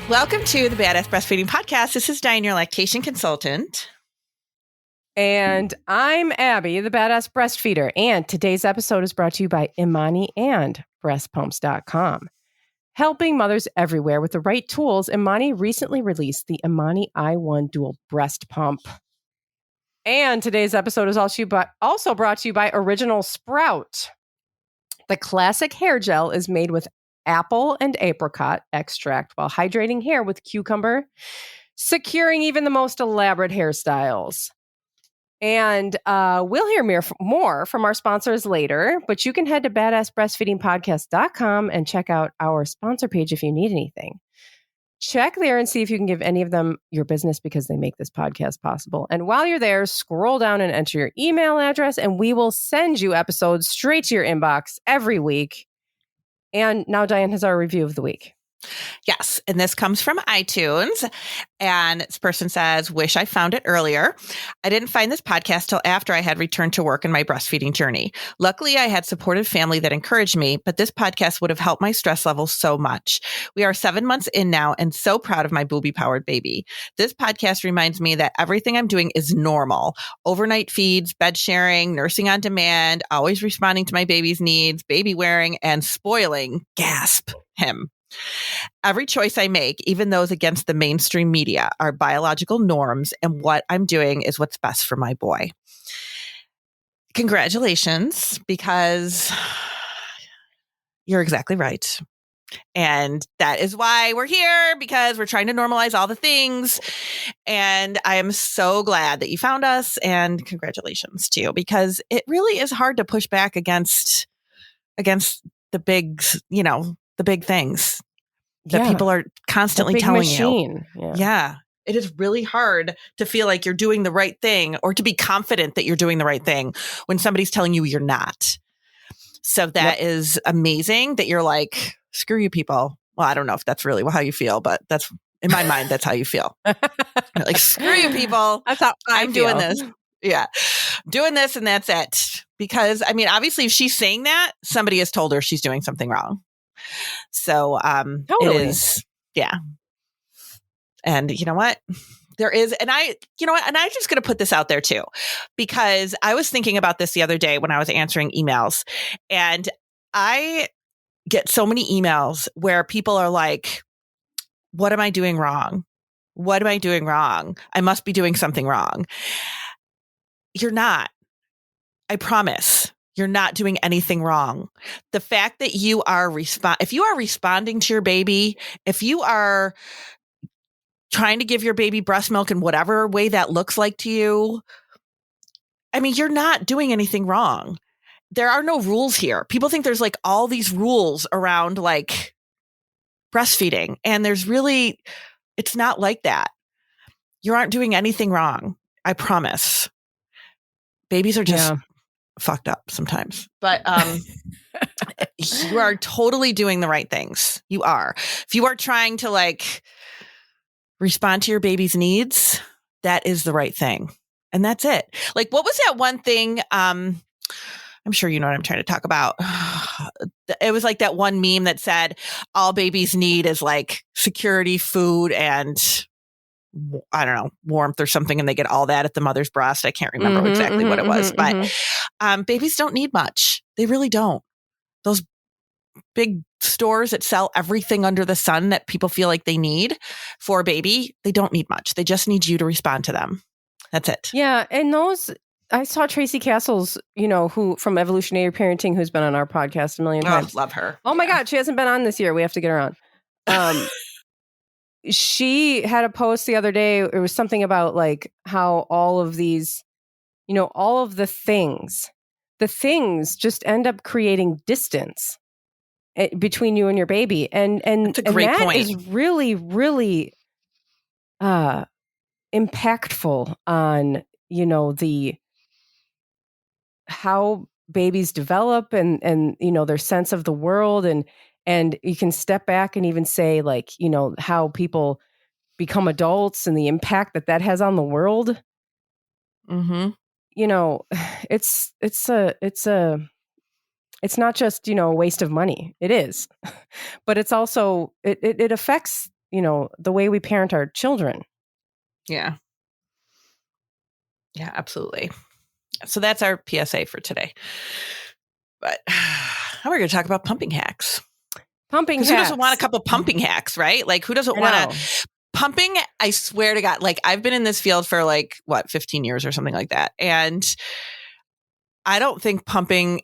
Welcome to the Badass Breastfeeding Podcast. This is Dianne, your lactation consultant. And I'm Abby, the Badass Breastfeeder. And today's episode is brought to you by Imani and breastpumps.com. Helping mothers everywhere with the right tools, Imani recently released the Imani i1 Dual Breast Pump. And today's episode is also brought to you by Original Sprout. The classic hair gel is made with apple and apricot extract while hydrating hair with cucumber, securing even the most elaborate hairstyles. And we'll hear more from our sponsors later, but you can head to badassbreastfeedingpodcast.com and check out our sponsor page if you need anything. Check there and see if you can give any of them your business because they make this podcast possible. And while you're there, scroll down and enter your email address, and we will send you episodes straight to your inbox every week. And now Dianne has our review of the week. Yes, and this comes from iTunes, and this person says, wish I found it earlier. I didn't find this podcast till after I had returned to work in my breastfeeding journey. Luckily, I had supportive family that encouraged me, but this podcast would have helped my stress levels so much. We are 7 months in now and so proud of my booby-powered baby. This podcast reminds me that everything I'm doing is normal. Overnight feeds, bed sharing, nursing on demand, always responding to my baby's needs, baby wearing, and spoiling, gasp, him. Every choice I make, even those against the mainstream media, are biological norms, and what I'm doing is what's best for my boy. Congratulations, because you're exactly right. And that is why we're here, because we're trying to normalize all the things. And I am so glad that you found us, and congratulations to you, because it really is hard to push back against the big, the big things that people are constantly telling you. Yeah. It is really hard to feel like you're doing the right thing or to be confident that you're doing the right thing when somebody's telling you you're not. So that is amazing that you're like, screw you people. Well, I don't know if that's really how you feel, but that's in my mind, that's how you feel. You're like, screw you people. That's how I'm doing this. Yeah. Doing this and that's it. Because I mean, obviously if she's saying that, somebody has told her she's doing something wrong. So totally. It is, yeah. And you know what? There is, and I'm just going to put this out there too, because I was thinking about this the other day when I was answering emails, and I get so many emails where people are like, what am I doing wrong? What am I doing wrong? I must be doing something wrong. You're not. I promise. You're not doing anything wrong. The fact that you are if you are responding to your baby, if you are trying to give your baby breast milk in whatever way that looks like to you, I mean, you're not doing anything wrong. There are no rules here. People think there's like all these rules around like breastfeeding, and it's not like that. You aren't doing anything wrong. I promise. Babies are just fucked up sometimes, but you are totally doing the right things. You are. If you are trying to like respond to your baby's needs, that is the right thing. And that's it. Like, what was that one thing? I'm sure you know what I'm trying to talk about. It was like that one meme that said all babies need is like security, food, and I don't know, warmth or something, and they get all that at the mother's breast. I can't remember exactly what it was, but babies don't need much. They really don't. Those big stores that sell everything under the sun that people feel like they need for a baby, they don't need much. They just need you to respond to them. That's it. Yeah. And I saw Tracy Castles, who from Evolutionary Parenting, who's been on our podcast a million times. Love her. Oh my God. She hasn't been on this year. We have to get her on. She had a post the other day. It was something about like how all of these, all of the things just end up creating distance between you and your baby. And that's a great point. Is really, really impactful on, how babies develop and their sense of the world. And you can step back and even say like, how people become adults and the impact that has on the world. Mm-hmm. It's not just, a waste of money. It is, but it's also, it affects, the way we parent our children. Yeah. Yeah, absolutely. So that's our PSA for today. But now we're going to talk about pumping hacks. Pumping hacks. Who doesn't want a couple pumping hacks, right? Like, who doesn't want to? Pumping, I swear to God, like, I've been in this field for 15 years or something like that. And I don't think pumping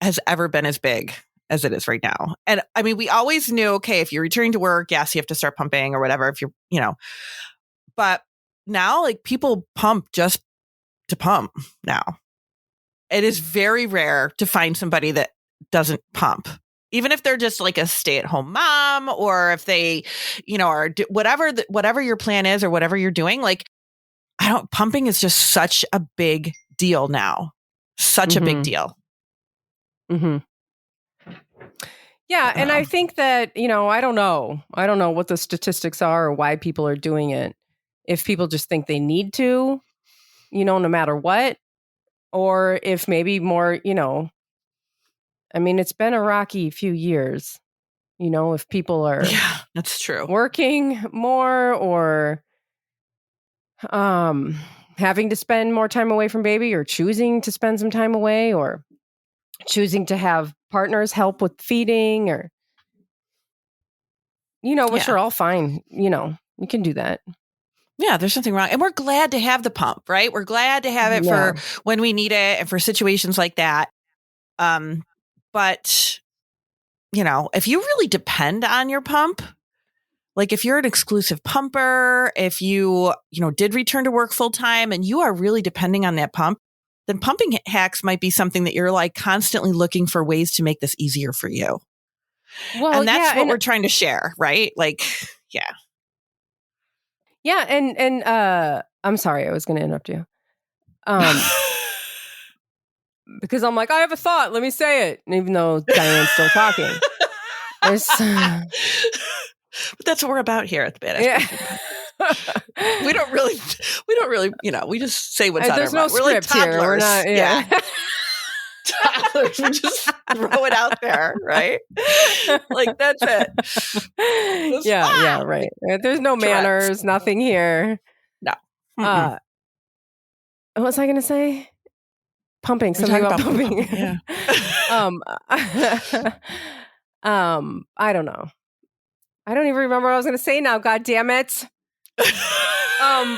has ever been as big as it is right now. And I mean, we always knew, okay, if you're returning to work, yes, you have to start pumping or whatever. If you're, but now, like, people pump just to pump now. It is very rare to find somebody that doesn't pump, even if they're just like a stay-at-home mom, or if they, are whatever your plan is or whatever you're doing. Like, pumping is just such a big deal now. Such a big deal. Mm-hmm. Yeah. And I think that, I don't know what the statistics are or why people are doing it. If people just think they need to, no matter what, or if maybe more, I mean, it's been a rocky few years, if people are that's true, working more or having to spend more time away from baby, or choosing to spend some time away, or choosing to have partners help with feeding, or, which are all fine. You can do that. Yeah, there's nothing wrong. And we're glad to have the pump, right? We're glad to have it for when we need it and for situations like that. But, if you really depend on your pump, like if you're an exclusive pumper, if you, did return to work full time and you are really depending on that pump, then pumping hacks might be something that you're like constantly looking for ways to make this easier for you. Well, and that's what we're trying to share, right? Like, yeah. Yeah, and I'm sorry, I was going to interrupt you. Because I'm like, I have a thought, let me say it. And even though Diane's still talking. But that's what we're about here at the Badass. Yeah. we don't really, we just say what's on our mind. There's no script here. We're not, toddlers, we just throw it out there, right? Like, that's it. Yeah, right. There's no manners, nothing here. No. What was I going to say? Pumping. Something about pumping. Yeah. I don't know. I don't even remember what I was going to say now. God damn it.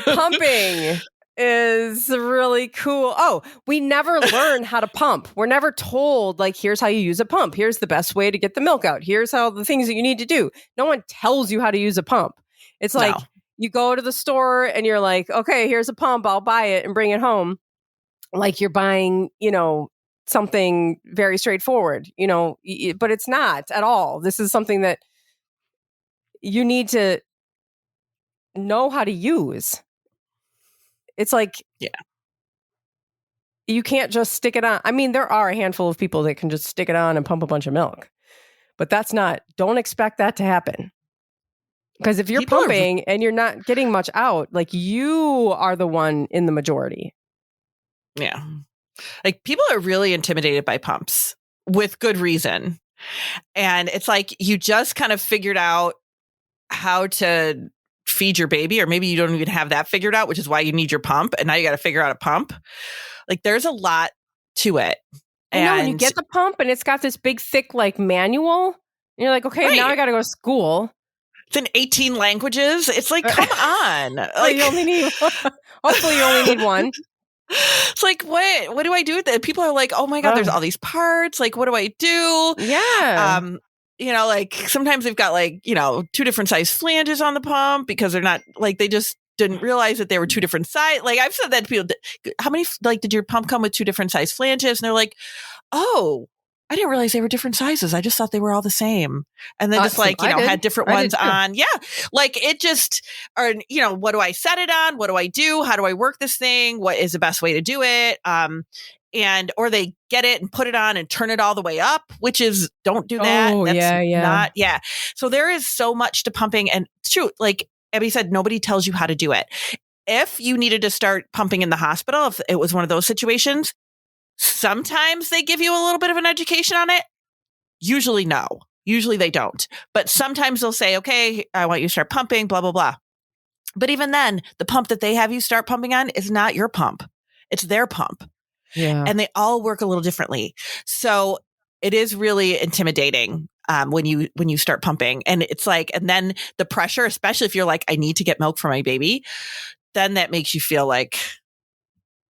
Pumping is really cool. Oh, we never learn how to pump. We're never told, like, here's how you use a pump. Here's the best way to get the milk out. Here's how the things that you need to do. No one tells you how to use a pump. It's like you go to the store and you're like, okay, here's a pump. I'll buy it and bring it home. Like you're buying, something very straightforward, but it's not at all. This is something that you need to know how to use. It's like, you can't just stick it on. I mean, there are a handful of people that can just stick it on and pump a bunch of milk, but don't expect that to happen. Because if you're pumping and you're not getting much out, like, you are the one in the majority. Yeah. Like, people are really intimidated by pumps with good reason. And it's like, you just kind of figured out how to feed your baby, or maybe you don't even have that figured out, which is why you need your pump. And now you got to figure out a pump. Like, there's a lot to it. I know, when you get the pump and it's got this big, thick, like, manual, and you're like, okay, now I got to go to school. It's in 18 languages. It's like, come on. Like, you only need hopefully you only need one. It's like, what do I do with it? People are like, oh my God, there's all these parts. Like, what do I do? Yeah. Like, sometimes they've got, like, 2 different size flanges on the pump because they're not, like, they just didn't realize that they were 2 different size. Like, I've said that to people, how many, like, did your pump come with 2 different size flanges? And they're like, oh, I didn't realize they were different sizes. I just thought they were all the same. And then just like, had different ones on. Yeah. Like, it just, or, what do I set it on? What do I do? How do I work this thing? What is the best way to do it? Or they get it and put it on and turn it all the way up, which is, don't do that. Oh, That's not. So there is so much to pumping, and it's true. Like Abby said, nobody tells you how to do it. If you needed to start pumping in the hospital, if it was one of those situations, sometimes they give you a little bit of an education on it. Usually no. Usually they don't. But sometimes they'll say, okay, I want you to start pumping, blah, blah, blah. But even then, the pump that they have you start pumping on is not your pump. It's their pump. Yeah. And they all work a little differently. So it is really intimidating when you start pumping. And it's like, and then the pressure, especially if you're like, I need to get milk for my baby, then that makes you feel like,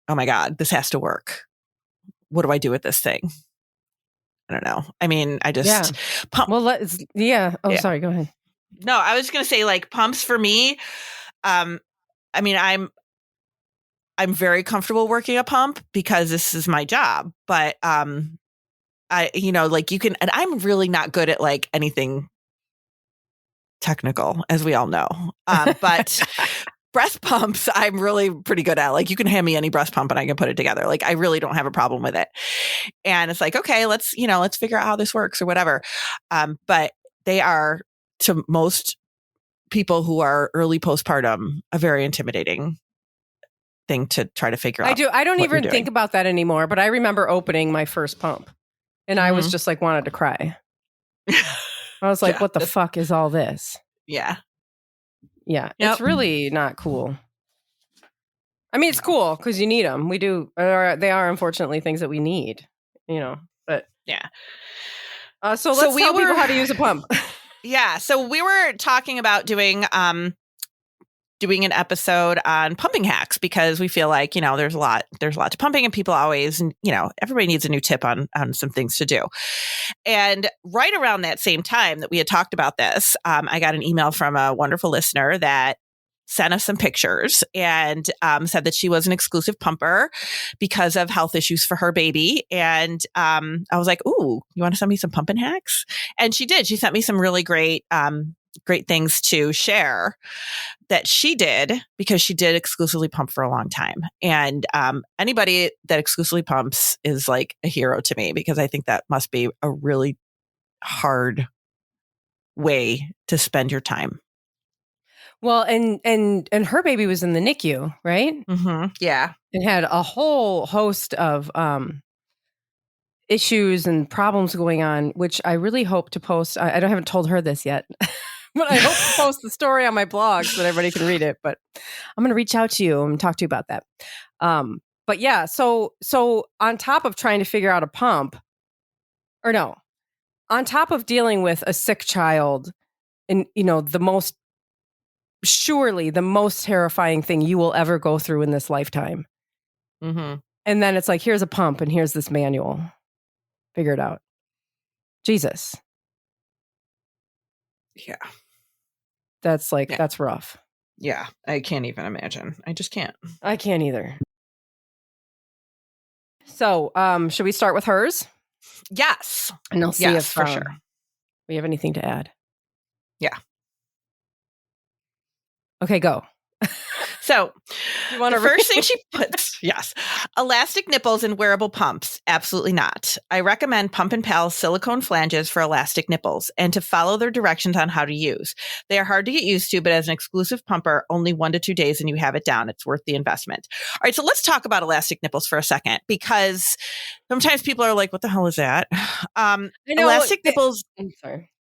oh my God, this has to work. What do I do with this thing? I don't know. I mean, I just pump. Well, sorry, go ahead. No, I was going to say like pumps for me. I mean, I'm very comfortable working a pump because this is my job, but, like you can, and I'm really not good at like anything technical, as we all know. But breast pumps, I'm really pretty good at. Like you can hand me any breast pump and I can put it together. Like I really don't have a problem with it. And it's like, okay, let's figure out how this works or whatever. But they are, to most people who are early postpartum, a very intimidating thing to try to figure out. I don't even think about that anymore, but I remember opening my first pump and I was just like wanted to cry. I was like, what the fuck is all this? Yeah. Yeah. Yep. It's really not cool. I mean, it's cool because you need them. We do. They are unfortunately things that we need, but yeah. So let's tell people how to use a pump. Yeah. So we were talking about doing an episode on pumping hacks because we feel like, there's a lot to pumping and people always, everybody needs a new tip on some things to do. And right around that same time that we had talked about this, I got an email from a wonderful listener that sent us some pictures and said that she was an exclusive pumper because of health issues for her baby. And I was like, ooh, you want to send me some pumping hacks? And she did. She sent me some really great things to share that she did because she did exclusively pump for a long time. And anybody that exclusively pumps is like a hero to me because I think that must be a really hard way to spend your time. Well, and her baby was in the NICU, right? Mm-hmm. Yeah. And had a whole host of issues and problems going on, which I really hope to post. I haven't told her this yet, but I hope to post the story on my blog so that everybody can read it. But I'm going to reach out to you and talk to you about that. But yeah, so on top of trying to figure out a pump, on top of dealing with a sick child and, surely the most terrifying thing you will ever go through in this lifetime. Mm-hmm. And then it's like, here's a pump and here's this manual. Figure it out. Jesus. Yeah. That's that's rough. Yeah. I can't even imagine. I just can't. I can't either. So, should we start with hers? Yes. And I'll see if for sure we have anything to add. Yeah. Okay, go. So the first thing she puts, yes, elastic nipples and wearable pumps. Absolutely not. I recommend Pump and Pal's silicone flanges for elastic nipples and to follow their directions on how to use. They are hard to get used to, but as an exclusive pumper, only 1 to 2 days and you have it down. It's worth the investment. All right. So let's talk about elastic nipples for a second, because sometimes people are like, what the hell is that? Elastic nipples. I'm sorry.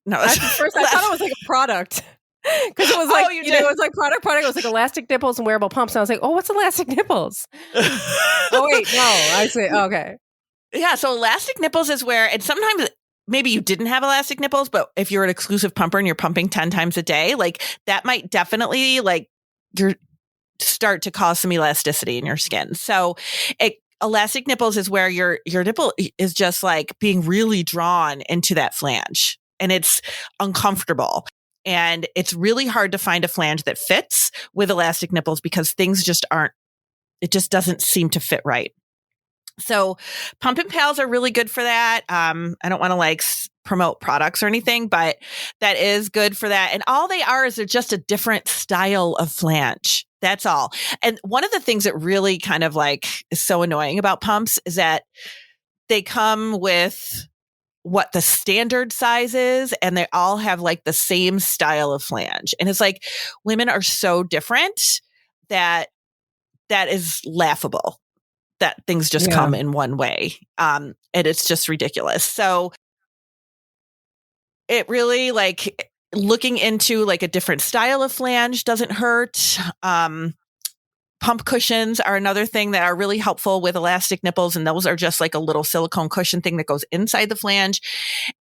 No, at first I thought it was like a product. Because it was like, it was like product. It was like elastic nipples and wearable pumps. And I was like, oh, what's elastic nipples? Oh, wait, no. I see. Okay. Yeah. So elastic nipples is where, and sometimes maybe you didn't have elastic nipples, but if you're an exclusive pumper and you're pumping 10 times a day, like that might definitely start to cause some elasticity in your skin. So elastic nipples is where your nipple is just like being really drawn into that flange and it's uncomfortable. And it's really hard to find a flange that fits with elastic nipples because things just it just doesn't seem to fit right. So Pump and Pals are really good for that. I don't want to promote products or anything, but that is good for that. And all they are is they're just a different style of flange. That's all. And one of the things that really kind of is so annoying about pumps is that they come with what the standard size is, and they all have the same style of flange. And it's like women are so different that is laughable that things just come in one way. And it's just ridiculous. So it really like looking into like a different style of flange doesn't hurt. Pump cushions are another thing that are really helpful with elastic nipples. And those are just like a little silicone cushion thing that goes inside the flange.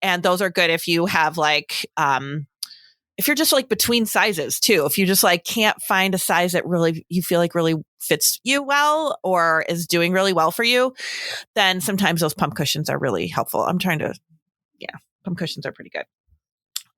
And those are good if you have like, if you're just like between sizes too, if you just like can't find a size that really you feel like really fits you well or is doing really well for you, then sometimes those pump cushions are really helpful. Pump cushions are pretty good.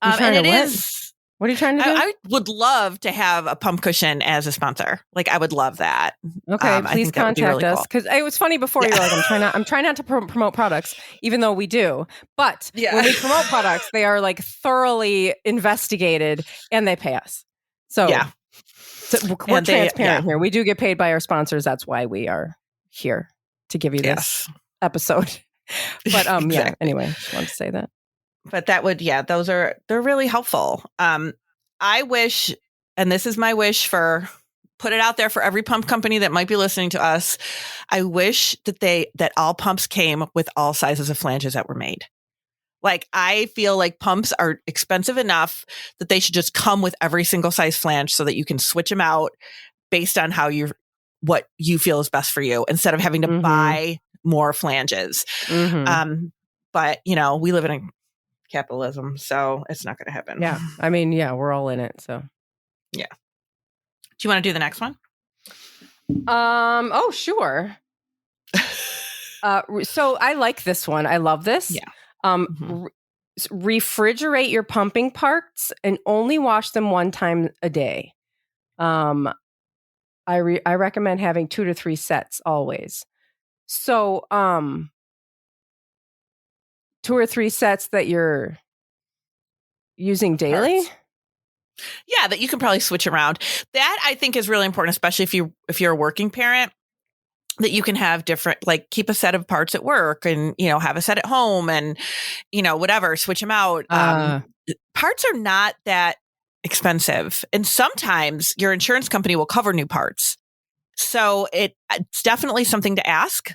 And it is. What are you trying to do? I would love to have a pump cushion as a sponsor. Like I would love that. Okay, please contact really us cool. because it was funny before. You're like, I'm trying not to promote products, even though we do. But when we promote products, they are like thoroughly investigated and they pay us. So we're transparent here. We do get paid by our sponsors. That's why we are here to give you this episode. But exactly. Anyway, just wanted to say that. But that would, they're really helpful. I wish, and this is my wish put it out there for every pump company that might be listening to us. I wish that all pumps came with all sizes of flanges that were made. Like, I feel like pumps are expensive enough that they should just come with every single size flange so that you can switch them out based on what you feel is best for you instead of having to buy more flanges. But, we live in a capitalism, so it's not going to happen. Yeah. I mean, we're all in it. So, yeah. Do you want to do the next one? Oh, sure. So I like this one. I love this. Yeah. Refrigerate your pumping parts and only wash them one time a day. I recommend having 2 to 3 sets always. So, 2 or 3 sets that you're using daily. Parts. Yeah, that you can probably switch around. That I think is really important, especially if you're a working parent, that you can have different, like keep a set of parts at work and, have a set at home and, whatever, switch them out. Parts are not that expensive. And sometimes your insurance company will cover new parts. So it's definitely something to ask.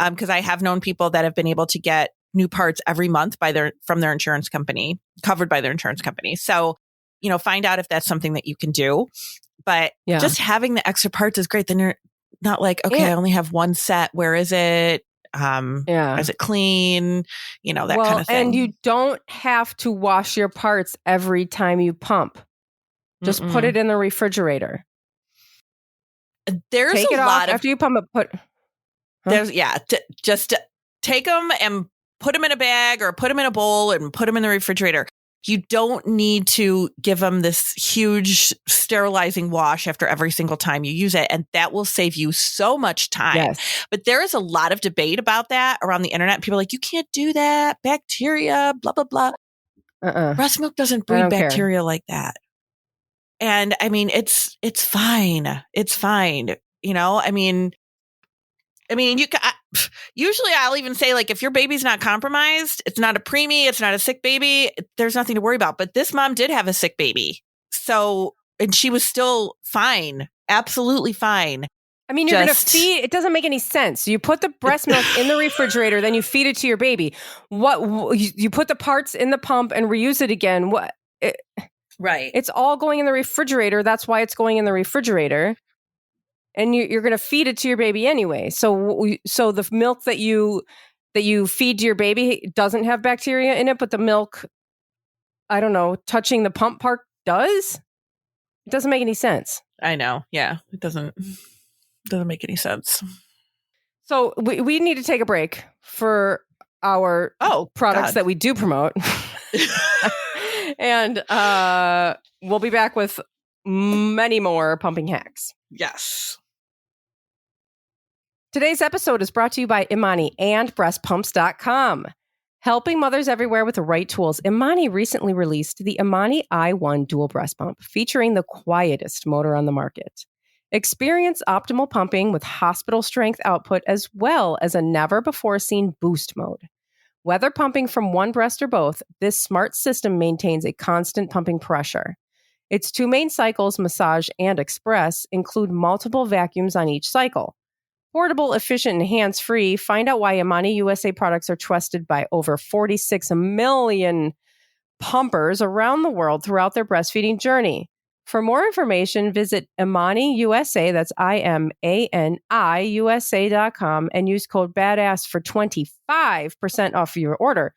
Because I have known people that have been able to get new parts every month from their insurance company, covered by their insurance company. So, find out if that's something that you can do. But just having the extra parts is great. Then you're not like, okay, I only have one set. Where is it? Is it clean? That kind of thing. And you don't have to wash your parts every time you pump. Just put it in the refrigerator. There's take it off after you pump it. Just take them and put them in a bag or put them in a bowl and put them in the refrigerator. You don't need to give them this huge sterilizing wash after every single time you use it. And that will save you so much time. Yes. But there is a lot of debate about that around the internet. People are like, you can't do that. Bacteria, blah, blah, blah. Breast milk doesn't breed bacteria like that. And I mean, it's fine. It's fine. Usually I'll even say, like, if your baby's not compromised, it's not a preemie, it's not a sick baby, there's nothing to worry about. But this mom did have a sick baby. And she was still fine. Absolutely fine. I mean, you're going to feed, it doesn't make any sense. You put the breast milk in the refrigerator, then you feed it to your baby. You put the parts in the pump and reuse it again. Right. It's all going in the refrigerator. That's why it's going in the refrigerator. And you're going to feed it to your baby anyway. So the milk that you feed to your baby doesn't have bacteria in it, but the milk, I don't know, touching the pump part does? It doesn't make any sense. I know. Yeah, it doesn't make any sense. So we need to take a break for our products that we do promote. And we'll be back with many more pumping hacks. Yes. Today's episode is brought to you by Imani and breastpumps.com. Helping mothers everywhere with the right tools, Imani recently released the Imani i1 dual breast pump, featuring the quietest motor on the market. Experience optimal pumping with hospital strength output as well as a never-before-seen boost mode. Whether pumping from one breast or both, this smart system maintains a constant pumping pressure. Its 2 main cycles, massage and express, include multiple vacuums on each cycle. Portable, efficient, and hands-free. Find out why Imani USA products are trusted by over 46 million pumpers around the world throughout their breastfeeding journey. For more information, visit Imani USA, that's IMANI USA.com, and use code BADASS for 25% off your order.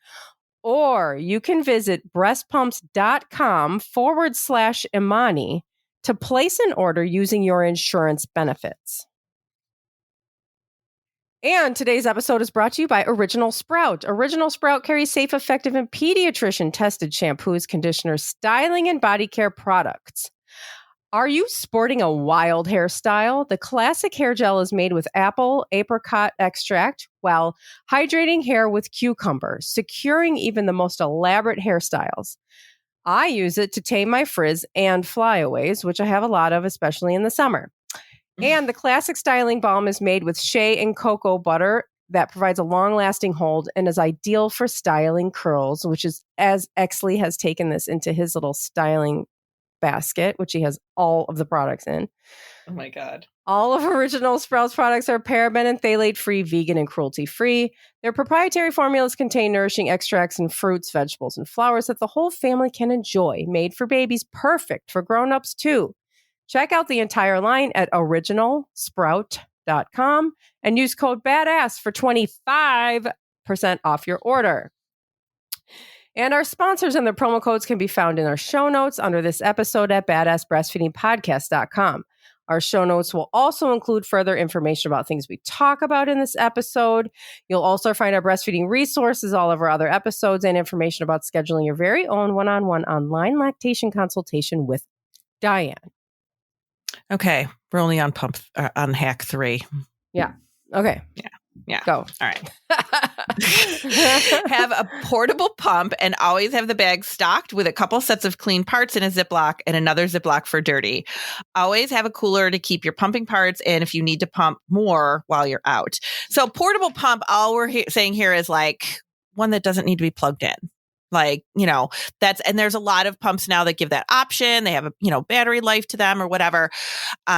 Or you can visit breastpumps.com/Imani to place an order using your insurance benefits. And today's episode is brought to you by Original Sprout. Original Sprout carries safe, effective, and pediatrician-tested shampoos, conditioners, styling, and body care products. Are you sporting a wild hairstyle? The classic hair gel is made with apple apricot extract while hydrating hair with cucumber, securing even the most elaborate hairstyles. I use it to tame my frizz and flyaways, which I have a lot of, especially in the summer. And the classic styling balm is made with shea and cocoa butter that provides a long-lasting hold and is ideal for styling curls, which is, as Exley has taken this into his little styling basket, which he has all of the products in. Oh my God. All of Original Sprouts products are paraben and phthalate-free, vegan, and cruelty-free. Their proprietary formulas contain nourishing extracts and fruits, vegetables, and flowers that the whole family can enjoy. Made for babies, perfect for grown-ups too. Check out the entire line at originalsprout.com and use code BADASS for 25% off your order. And our sponsors and their promo codes can be found in our show notes under this episode at badassbreastfeedingpodcast.com. Our show notes will also include further information about things we talk about in this episode. You'll also find our breastfeeding resources, all of our other episodes, and information about scheduling your very own one-on-one online lactation consultation with Dianne. Okay, we're only on on hack 3. Yeah. Okay. Yeah. Go. All right. Have a portable pump and always have the bag stocked with a couple sets of clean parts in a Ziploc and another Ziploc for dirty. Always have a cooler to keep your pumping parts and if you need to pump more while you're out. So portable pump, all we're saying here is like one that doesn't need to be plugged in. Like, and there's a lot of pumps now that give that option. They have a, battery life to them or whatever,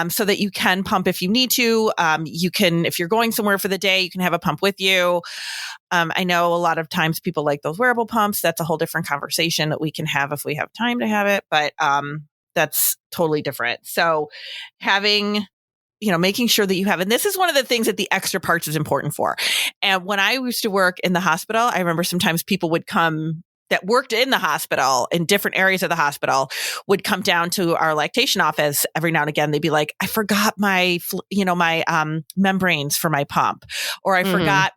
so that you can pump if you need to. You can, if you're going somewhere for the day, you can have a pump with you. I know a lot of times people like those wearable pumps. That's a whole different conversation that we can have if we have time to have it, but that's totally different. So having making sure that you have, and this is one of the things that the extra parts is important for. And when I used to work in the hospital, I remember sometimes people would come that worked in the hospital in different areas of the hospital would come down to our lactation office every now and again. They'd be like, I forgot my membranes for my pump, or I forgot,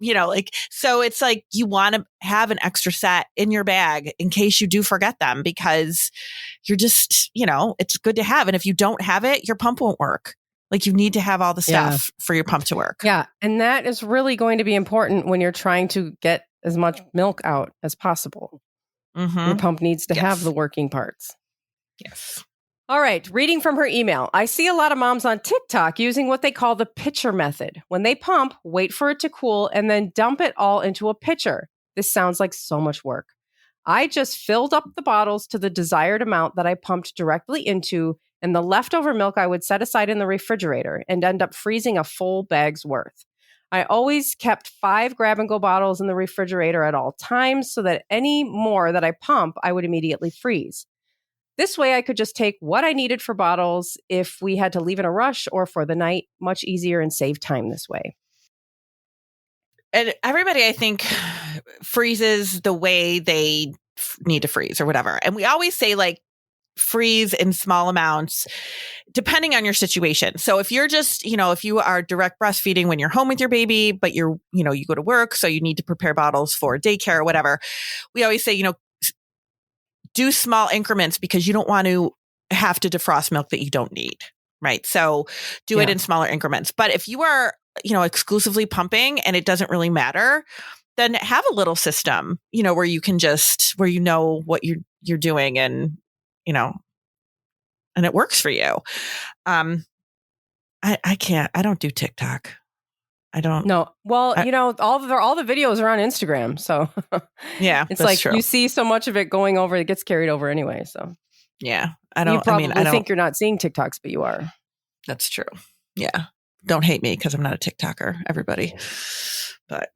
so it's like, you want to have an extra set in your bag in case you do forget them, because you're just, it's good to have. And if you don't have it, your pump won't work. Like, you need to have all the stuff for your pump to work. Yeah. And that is really going to be important when you're trying to get as much milk out as possible. Mm-hmm. Your pump needs to have the working parts. Yes. All right. Reading from her email. I see a lot of moms on TikTok using what they call the pitcher method. When they pump, wait for it to cool and then dump it all into a pitcher. This sounds like so much work. I just filled up the bottles to the desired amount that I pumped directly into, and the leftover milk I would set aside in the refrigerator and end up freezing a full bag's worth. I always kept 5 grab-and-go bottles in the refrigerator at all times so that any more that I pump, I would immediately freeze. This way, I could just take what I needed for bottles if we had to leave in a rush or for the night. Much easier and save time this way. And everybody, I think, freezes the way they need to freeze or whatever. And we always say, like, freeze in small amounts depending on your situation. So if you're just, if you are direct breastfeeding when you're home with your baby, but you go to work, so you need to prepare bottles for daycare or whatever, we always say, do small increments because you don't want to have to defrost milk that you don't need. Right. So do it in smaller increments. But if you are, exclusively pumping and it doesn't really matter, then have a little system, where you can just, where what you're doing and, and it works for you. I don't do TikTok. I don't know. Well, all the videos are on Instagram. So yeah, it's like true. You see so much of it going over, it gets carried over anyway. So yeah, I think you're not seeing TikToks, but you are. That's true. Yeah. Don't hate me because I'm not a TikToker, everybody. But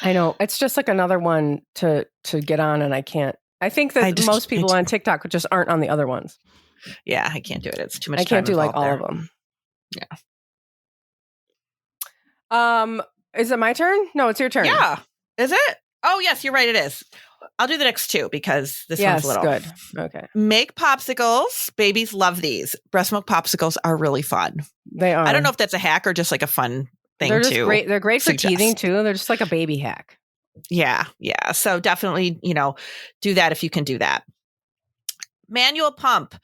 I know it's just like another one to get on, and I can't I think that most people on TikTok just aren't on the other ones. Yeah, I can't do it. It's too much. I can't do like all there. of them. Yeah. Is it my turn? No, it's your turn. Yeah. Is it? Oh, yes, you're right. It is. I'll do the next two because this one's little. Good. Okay. Make popsicles. Babies love these. Breast milk popsicles are really fun. They are. I don't know if that's a hack or just like a fun thing. They're just great. They're great for teething too. They're just like a baby hack. Yeah. Yeah. So definitely, do that if you can do that. Manual pump.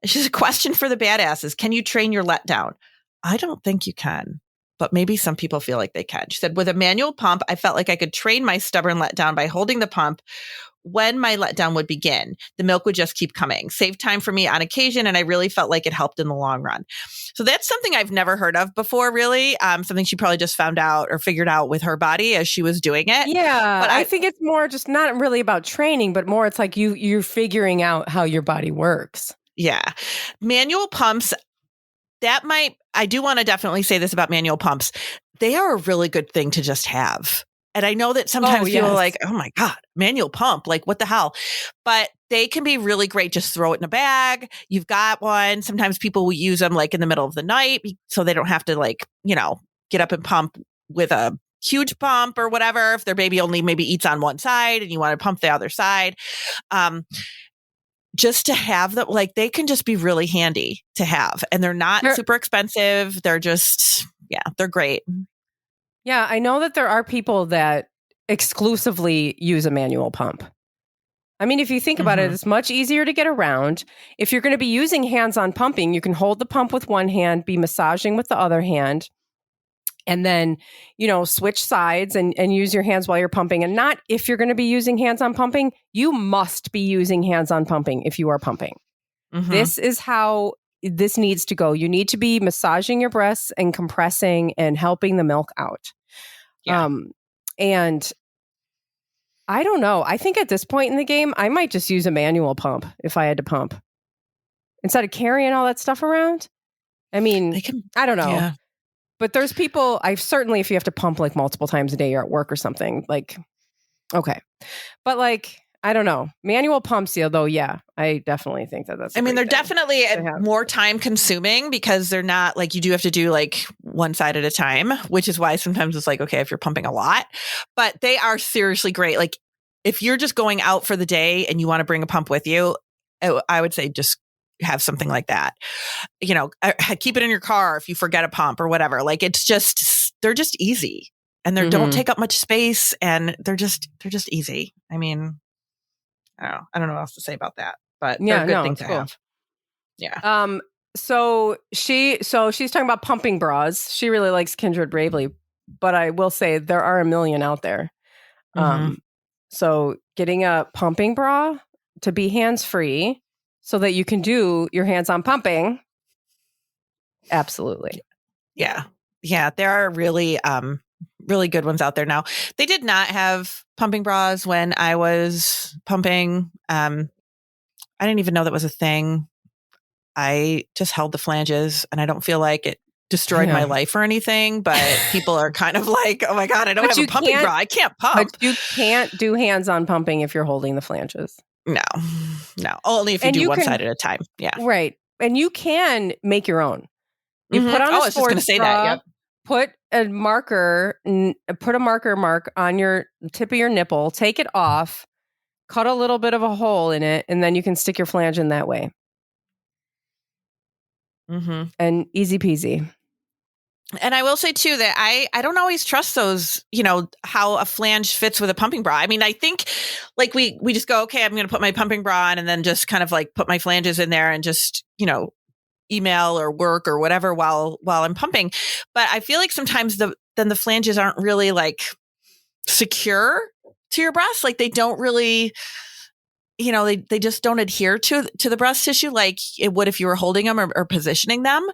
It's just a question for the badasses. Can you train your letdown? I don't think you can, but maybe some people feel like they can. She said, with a manual pump, I felt like I could train my stubborn letdown by holding the pump. When my letdown would begin, the milk would just keep coming. Save time for me on occasion, and I really felt like it helped in the long run. So that's something I've never heard of before, really. Something she probably just found out or figured out with her body as she was doing it. Yeah, but I think it's more just not really about training, but more it's like you're figuring out how your body works. Yeah. Manual pumps, I do want to definitely say this about manual pumps. They are a really good thing to just have. And I know that sometimes people are like, oh my God, manual pump, like what the hell? But they can be really great. Just throw it in a bag. You've got one. Sometimes people will use them like in the middle of the night so they don't have to get up and pump with a huge pump or whatever. If their baby only maybe eats on one side and you want to pump the other side. Just to have them, they can just be really handy to have. And they're not super expensive. They're just, they're great. Yeah, I know that there are people that exclusively use a manual pump. I mean, if you think about it, it's much easier to get around. If you're going to be using hands-on pumping, you can hold the pump with one hand, be massaging with the other hand, and then, switch sides and use your hands while you're pumping. And not if you're going to be using hands-on pumping, you must be using hands-on pumping if you are pumping. This is how this needs to go. You need to be massaging your breasts and compressing and helping the milk out. Yeah. And I don't know. I think at this point in the game, I might just use a manual pump if I had to pump instead of carrying all that stuff around. I mean, I don't know. Yeah. But there's people, if you have to pump multiple times a day, you're at work or something, okay. But I don't know. Manual pumps, though, I definitely think that's they're definitely more time consuming because they're not you do have to do one side at a time, which is why sometimes it's okay if you're pumping a lot. But they are seriously great. If you're just going out for the day and you want to bring a pump with you, I would say just have something like that. Keep it in your car if you forget a pump or whatever. They're just easy and they don't take up much space and they're just easy. I mean, I don't know what else to say about that, but they're a good thing to have. Yeah. So she's talking about pumping bras. She really likes Kindred Bravely, but I will say there are a million out there. So getting a pumping bra to be hands-free so that you can do your hands-on pumping. Absolutely. Yeah. Yeah. There are really, really good ones out there now. They did not have pumping bras when I was pumping. I didn't even know that was a thing. I just held the flanges and I don't feel like it destroyed my life or anything, but people are kind of like, oh my God, I don't have a pumping bra. I can't pump. But you can't do hands-on pumping if you're holding the flanges. No. Only if you do one side at a time. Yeah. Right. And you can make your own. You put on a sports bra, yep. Put a marker mark on your tip of your nipple, take it off, cut a little bit of a hole in it, and then you can stick your flange in that way. And easy peasy. And I will say too that I don't always trust those, how a flange fits with a pumping bra. I mean, I think we just go, okay, I'm going to put my pumping bra on and then just kind of put my flanges in there and just, email or work or whatever while I'm pumping. But I feel like sometimes the flanges aren't really secure to your breast. They don't really, they just don't adhere to the breast tissue like it would if you were holding them or positioning them.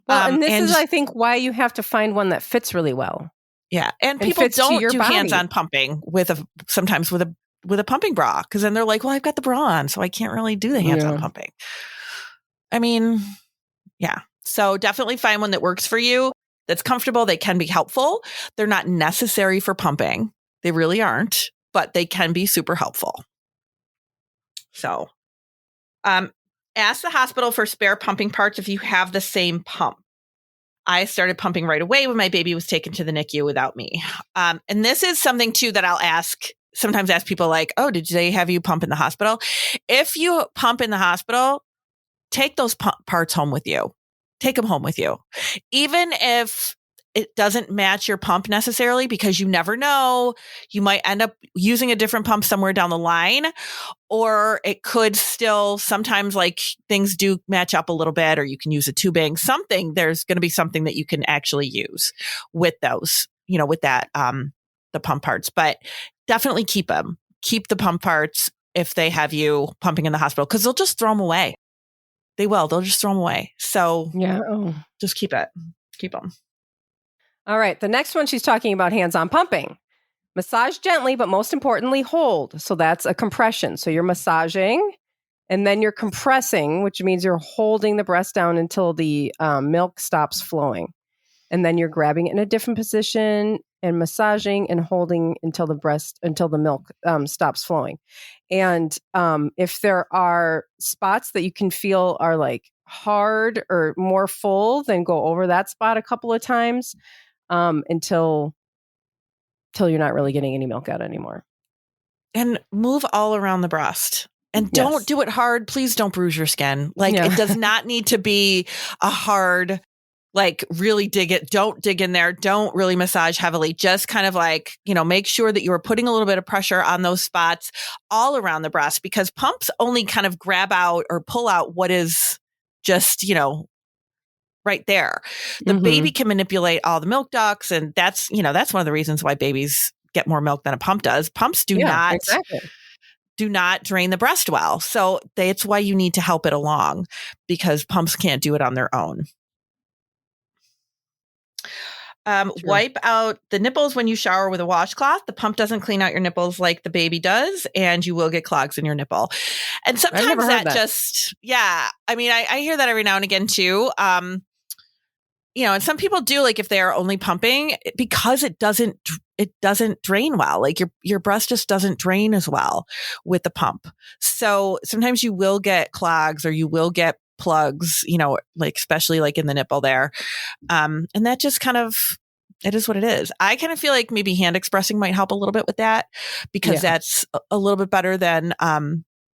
Well, and this is, I think, why you have to find one that fits really well. Yeah. And people don't do hands-on pumping sometimes with a pumping bra because then they're like, well, I've got the bra on, so I can't really do the hands-on pumping. I mean, yeah. So definitely find one that works for you, that's comfortable. They can be helpful. They're not necessary for pumping. They really aren't, but they can be super helpful. So, ask the hospital for spare pumping parts if you have the same pump. I started pumping right away when my baby was taken to the NICU without me. And this is something too that I'll sometimes ask people like, oh, did they have you pump in the hospital? If you pump in the hospital, take those parts home with you. Take them home with you. Even if it doesn't match your pump necessarily, because you never know, you might end up using a different pump somewhere down the line, or it could still sometimes like things do match up a little bit, or you can use a tubing, there's going to be something that you can actually use with those, with that, the pump parts, but definitely keep them. Keep the pump parts if they have you pumping in the hospital, because they'll just throw them away. They'll just throw them away. So yeah, just keep them. All right. The next one, she's talking about hands-on pumping. Massage gently, but most importantly, hold. So that's a compression. So you're massaging and then you're compressing, which means you're holding the breast down until the milk stops flowing. And then you're grabbing it in a different position and massaging and holding until the milk stops flowing. And if there are spots that you can feel are like hard or more full, then go over that spot a couple of times until you're not really getting any milk out anymore. And move all around the breast. And don't do it hard. Please don't bruise your skin. It does not need to be a hard, really dig it. Don't dig in there. Don't really massage heavily. Just kind of make sure that you are putting a little bit of pressure on those spots all around the breast, because pumps only kind of grab out or pull out what is just, right there. The baby can manipulate all the milk ducts. And that's one of the reasons why babies get more milk than a pump does. Pumps do not drain the breast well. So that's why you need to help it along, because pumps can't do it on their own. Wipe out the nipples when you shower with a washcloth. The pump doesn't clean out your nipples like the baby does, and you will get clogs in your nipple. And sometimes that just, I mean, I hear that every now and again too. And some people do, if they are only pumping, because it doesn't drain well. Your breast just doesn't drain as well with the pump. So sometimes you will get clogs or you will get plugs, especially in the nipple there. And that just kind of, it is what it is. I kind of feel like maybe hand expressing might help a little bit with that, because that's a little bit better than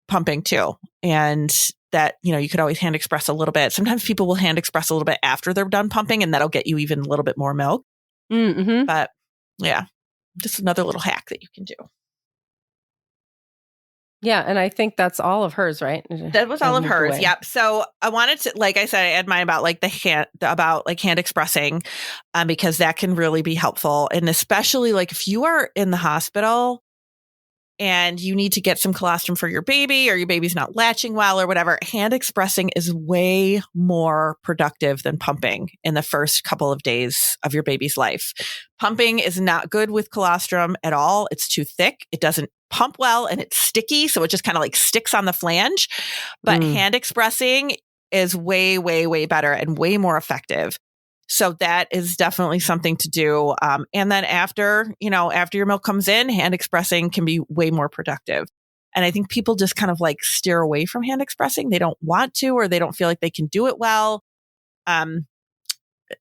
pumping too. And that, you could always hand express a little bit. Sometimes people will hand express a little bit after they're done pumping, and that'll get you even a little bit more milk. Mm-hmm. But just another little hack that you can do. Yeah. And I think that's all of hers, right? That was all of hers. Yep. So I wanted to, like I said, I had mine about hand expressing, because that can really be helpful. And especially if you are in the hospital and you need to get some colostrum for your baby, or your baby's not latching well or whatever, hand expressing is way more productive than pumping in the first couple of days of your baby's life. Pumping is not good with colostrum at all. It's too thick. It doesn't pump well, and it's sticky. So it just kind of sticks on the flange. But hand expressing is way, way, way better and way more effective. So that is definitely something to do. And then after your milk comes in, hand expressing can be way more productive. And I think people just kind of steer away from hand expressing. They don't want to, or they don't feel like they can do it well.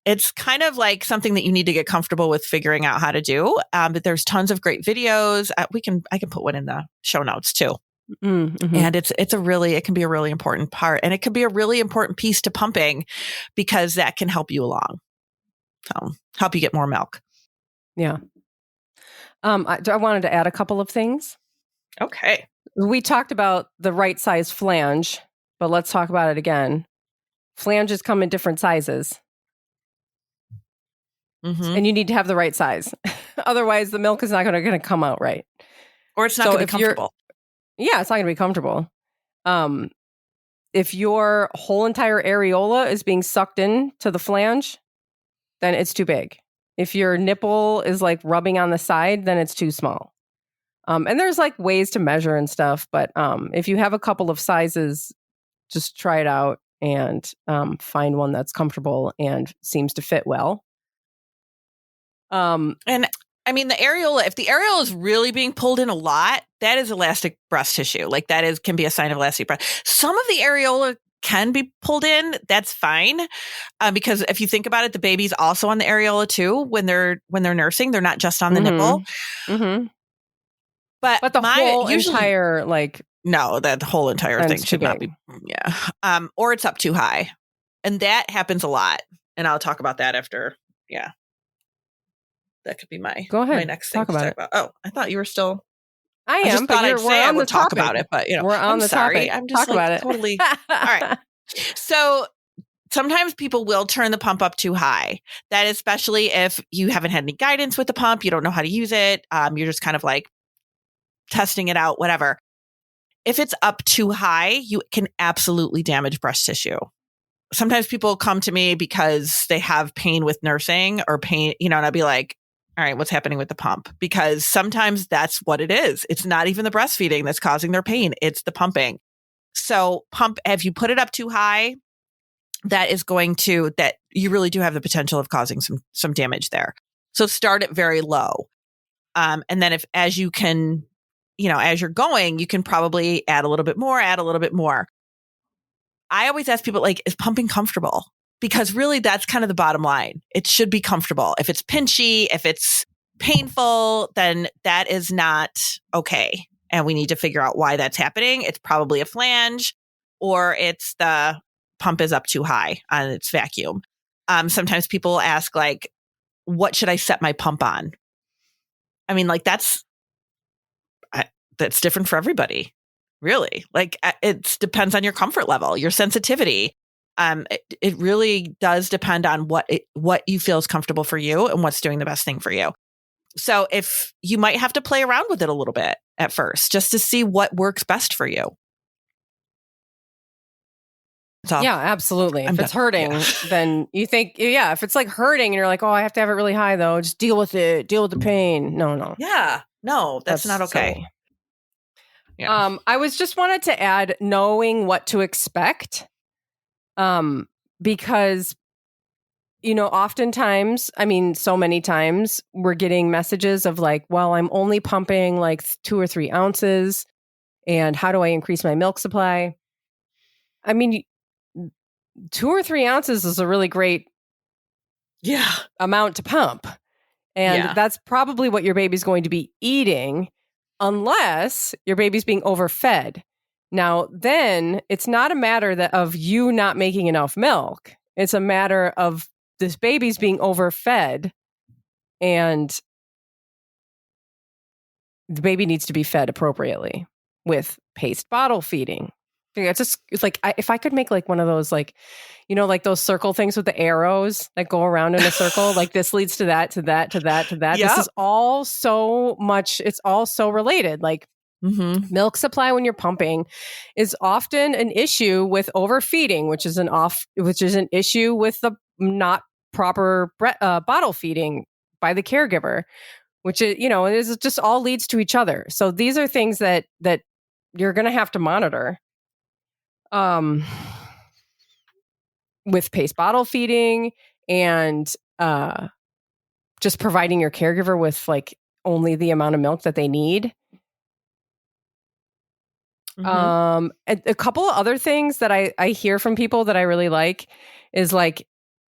It's kind of something that you need to get comfortable with figuring out how to do. But there's tons of great videos. I can put one in the show notes too. Mm-hmm. And it can be a really important part, and it can be a really important piece to pumping, because that can help you along. So help you get more milk. Yeah. I wanted to add a couple of things. Okay. We talked about the right size flange, but let's talk about it again. Flanges come in different sizes. Mm-hmm. And you need to have the right size. Otherwise, the milk is not going to come out right. Or it's not going to be comfortable. Yeah, it's not going to be comfortable. If your whole entire areola is being sucked in to the flange, then it's too big. If your nipple is rubbing on the side, then it's too small. And there's ways to measure and stuff, but if you have a couple of sizes, just try it out and find one that's comfortable and seems to fit well. And I mean, the areola, if the areola is really being pulled in a lot, that is elastic breast tissue. Like that can be a sign of elastic breast. Some of the areola can be pulled in. That's fine. Because if you think about it, the baby's also on the areola too when they're nursing. They're not just on the nipple. Mm-hmm. But the whole entire no, that whole entire thing should not be. Yeah. Or it's up too high. And that happens a lot. And I'll talk about that after. Yeah. That could be my next thing to talk about. Oh, I thought you were still. I am. Just thought I'd say I would talk about it, but we're on the sorry. topic. I'm just talk about it. Totally. All right. So sometimes people will turn the pump up too high. That is especially if you haven't had any guidance with the pump, you don't know how to use it. You're just kind of like testing it out, whatever. If it's up too high, you can absolutely damage breast tissue. Sometimes people come to me because they have pain with nursing or pain, and I'll be like, all right, what's happening with the pump? Because sometimes that's what it is. It's not even the breastfeeding that's causing their pain. It's the pumping. So if you put it up too high, that you really do have the potential of causing some damage there. So start it very low. And then as you're going, you can probably add a little bit more. I always ask people, is pumping comfortable? Because really that's kind of the bottom line. It should be comfortable. If it's pinchy, if it's painful, then that is not okay. And we need to figure out why that's happening. It's probably a flange or it's the pump is up too high on its vacuum. Sometimes people ask what should I set my pump on? I mean, that's different for everybody. Really, it depends on your comfort level, your sensitivity. It really does depend on what you feel is comfortable for you and what's doing the best thing for you. So if you might have to play around with it a little bit at first, just to see what works best for you. So, yeah, absolutely. If it's hurting, then you think, if it's hurting and you're like, oh, I have to have it really high though, just deal with it, deal with the pain. No. Yeah, no, that's not okay. Silly. Yeah. I was just wanted to add knowing what to expect. Because, oftentimes, so many times we're getting messages of well, I'm only pumping 2 or 3 ounces. And how do I increase my milk supply? 2 or 3 ounces is a really great amount to pump. And that's probably what your baby's going to be eating unless your baby's being overfed. Now, then it's not a matter of you not making enough milk. It's a matter of this baby's being overfed and the baby needs to be fed appropriately with paced bottle feeding. It's if I could make one of those those circle things with the arrows that go around in a circle, this leads to that, to that, to that, to that. Yep. This is all so much. It's all so related. Milk supply when you're pumping is often an issue with overfeeding, which is an issue with the not proper bottle feeding by the caregiver, which is, it is just all leads to each other. So these are things that you're going to have to monitor. With paced bottle feeding and just providing your caregiver with only the amount of milk that they need. Mm-hmm. A couple of other things that I hear from people that I really like is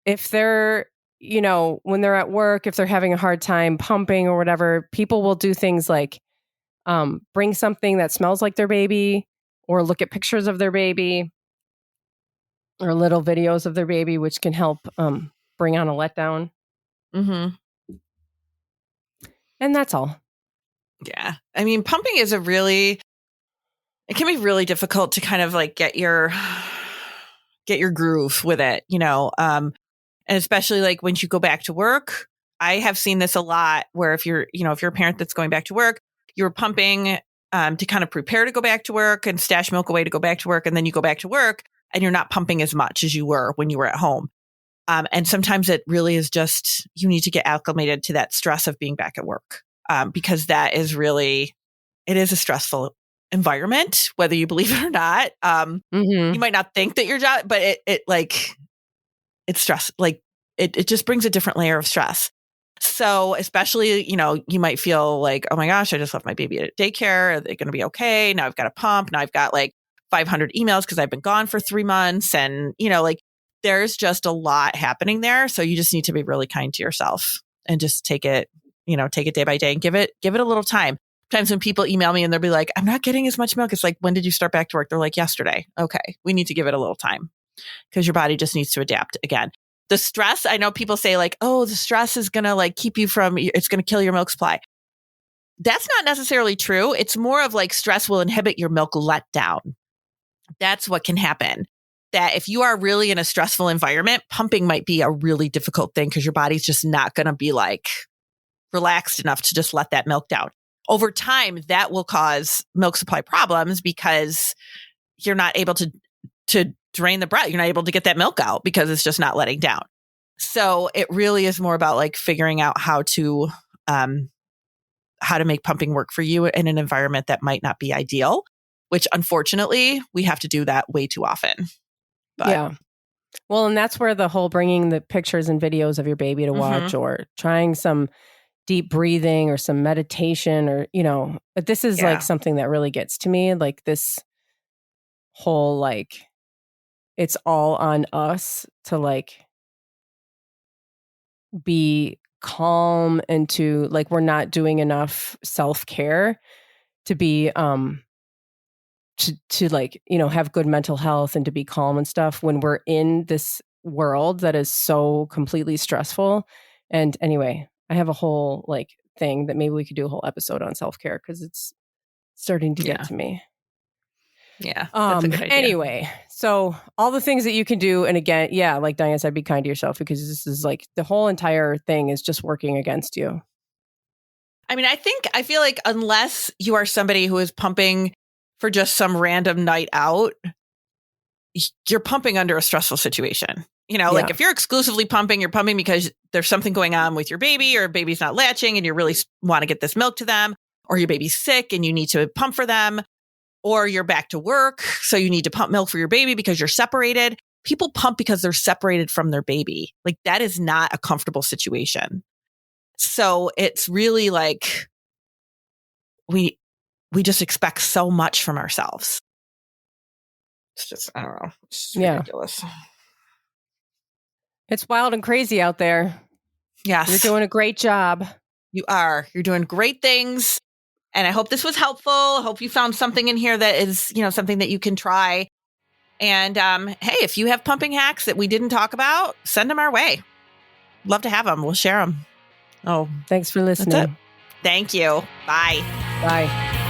if they're, when they're at work, if they're having a hard time pumping or whatever, people will do things bring something that smells like their baby or look at pictures of their baby or little videos of their baby, which can help bring on a letdown. Mm-hmm. And that's all. Yeah. Pumping is it can be really difficult to kind of get your groove with it, and especially when you go back to work. I have seen this a lot where if you're a parent that's going back to work, you're pumping to kind of prepare to go back to work and stash milk away to go back to work. And then you go back to work and you're not pumping as much as you were when you were at home. And sometimes it really is just, you need to get acclimated to that stress of being back at work. Because that is really, it is a stressful environment, whether you believe it or not. You might not think that your job, but it's stress. It just brings a different layer of stress. So especially, you might feel like, oh my gosh, I just left my baby at daycare. Are they going to be okay? Now I've got a pump. Now I've got like 500 emails because I've been gone for 3 months. And, there's just a lot happening there. So you just need to be really kind to yourself and just take it day by day and give it a little time. Sometimes when people email me and they'll be like, I'm not getting as much milk. It's like, when did you start back to work? They're like, yesterday. Okay. We need to give it a little time because your body just needs to adapt again. The stress, I know people say like, oh, the stress is going to like keep you from, it's going to kill your milk supply. That's not necessarily true. It's more of like stress will inhibit your milk letdown. That's what can happen. That if you are really in a stressful environment, pumping might be a really difficult thing because your body's just not going to be like relaxed enough to just let that milk down. Over time, that will cause milk supply problems because you're not able to drain the breast. You're not able to get that milk out because it's just not letting down. So it really is more about like figuring out how to make pumping work for you in an environment that might not be ideal, which unfortunately we have to do that way too often. But, yeah. Well, and that's where the whole bringing the pictures and videos of your baby to watch or trying some deep breathing or some meditation or, but this is like something that really gets to me, like this whole, like, it's all on us to like be calm and to like, we're not doing enough self-care to be, to like, have good mental health and to be calm and stuff when we're in this world that is so completely stressful. And anyway, I have a whole like thing that maybe we could do a whole episode on self-care because it's starting to get to me. Yeah. That's a good idea. Anyway, so all the things that you can do. And again, like Diane said, be kind to yourself because this is like the whole entire thing is just working against you. I mean, I feel like unless you are somebody who is pumping for just some random night out, you're pumping under a stressful situation. Like if you're exclusively pumping, you're pumping because there's something going on with your baby or baby's not latching and you really want to get this milk to them, or your baby's sick and you need to pump for them, or you're back to work. So you need to pump milk for your baby because you're separated. People pump because they're separated from their baby. Like that is not a comfortable situation. So it's really like we just expect so much from ourselves. It's just, I don't know. It's ridiculous. It's wild and crazy out there. Yes. You're doing a great job. You are. You're doing great things. And I hope this was helpful. I hope you found something in here that is, something that you can try. And hey, if you have pumping hacks that we didn't talk about, send them our way. Love to have them. We'll share them. Oh, thanks for listening. Thank you. Bye. Bye.